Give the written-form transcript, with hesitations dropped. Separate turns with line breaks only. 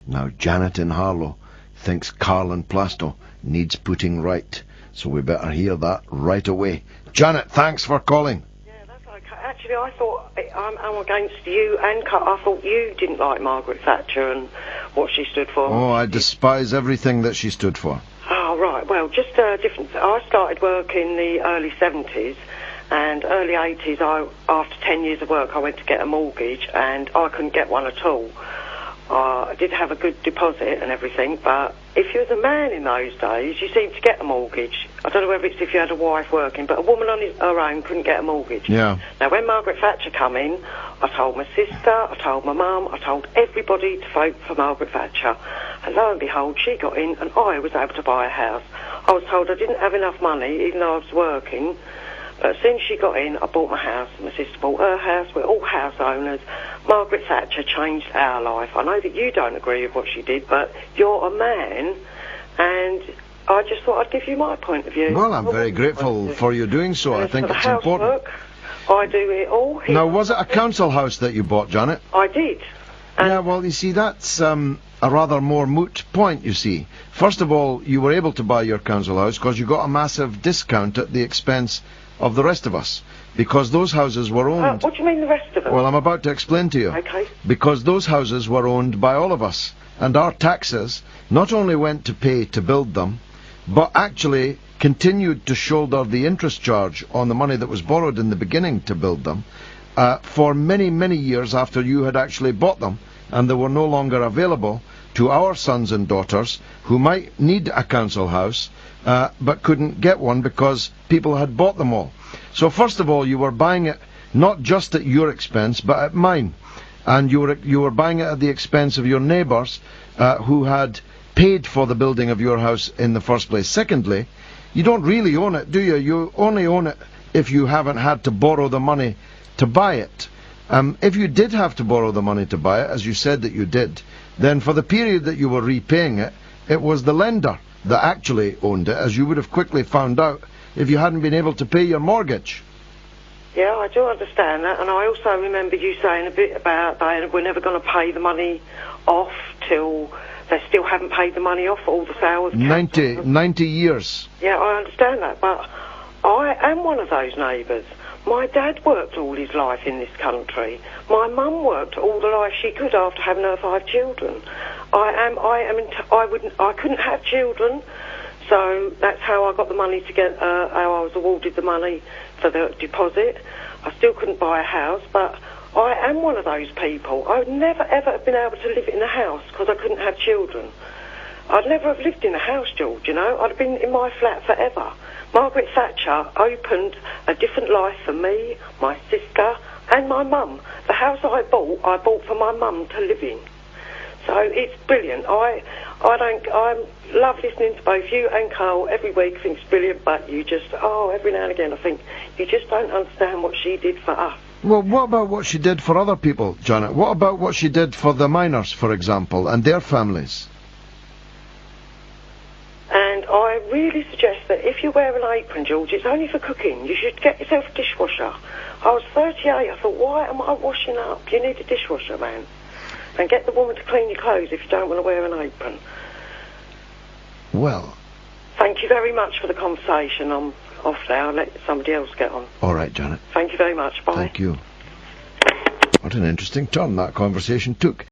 Now Janet in Harlow thinks Carl in Plasto needs putting right, so we better hear that right away. Janet, thanks for calling.
Yeah, that's okay. Actually, I thought I'm against you and Carl. I thought you didn't like Margaret Thatcher and what she stood for.
Oh, I despise everything that she stood for.
Oh, right. Well, just different. I started work in the early 70s and early 80s. After 10 years of work, I went to get a mortgage and I couldn't get one at all. I did have a good deposit and everything, but if you was a man in those days, you seemed to get a mortgage. I don't know whether it's if you had a wife working, but a woman on her own couldn't get a mortgage.
Yeah.
Now, when Margaret Thatcher come in, I told my sister, I told my mum, I told everybody to vote for Margaret Thatcher. And lo and behold, she got in and I was able to buy a house. I was told I didn't have enough money, even though I was working. But as soon as she got in, I bought my house. My sister bought her house. We're all house owners. Margaret Thatcher changed our life. I know that you don't agree with what she did, but you're a man, and I just thought I'd give you my point of view.
Well, I'm very grateful for you doing so. I think it's important.
I do it all.
Now, was it a council house that you bought, Janet?
I did.
Yeah, well, you see, that's a rather more moot point, you see. First of all, you were able to buy your council house because you got a massive discount at the expense of the rest of us, because those houses were owned...
What do you mean the rest of them?
Well, I'm about to explain to you.
Okay.
Because those houses were owned by all of us, and our taxes not only went to pay to build them, but actually continued to shoulder the interest charge on the money that was borrowed in the beginning to build them, for many, many years after you had actually bought them, and they were no longer available to our sons and daughters who might need a council house, but couldn't get one because people had bought them all. So first of all, you were buying it not just at your expense, but at mine. And you were buying it at the expense of your neighbours who had paid for the building of your house in the first place. Secondly, you don't really own it, do you? You only own it if you haven't had to borrow the money to buy it. If you did have to borrow the money to buy it, as you said that you did, then for the period that you were repaying it, it was the lender that actually owned it, as you would have quickly found out if you hadn't been able to pay your mortgage.
Yeah, I do understand that, and I also remember you saying a bit about we're never going to pay the money off till they still haven't paid the money off for all the sales.
90 years.
Yeah, I understand that, but I am one of those neighbours. My dad worked all his life in this country. My mum worked all the life she could after having her 5 children. I couldn't have children, so that's how I got the money to get, how I was awarded the money for the deposit. I still couldn't buy a house, but I am one of those people. I would never ever have been able to live in a house because I couldn't have children. I'd never have lived in a house, George, you know. I'd have been in my flat forever. Margaret Thatcher opened a different life for me, my sister, and my mum. The house I bought for my mum to live in. So it's brilliant. I love listening to both you and Carl every week. I think it's brilliant, but you just, every now and again I think you just don't understand what she did for us.
Well, what about what she did for other people, Janet? What about what she did for the miners, for example, and their families?
And I really suggest that if you wear an apron, George, it's only for cooking. You should get yourself a dishwasher. I was 38. I thought, why am I washing up? You need a dishwasher, man. And get the woman to clean your clothes if you don't want to wear an apron.
Well...
Thank you very much for the conversation. I'm off now. I'll let somebody else get on.
All right, Janet.
Thank you very much. Bye.
Thank you. What an interesting turn that conversation took.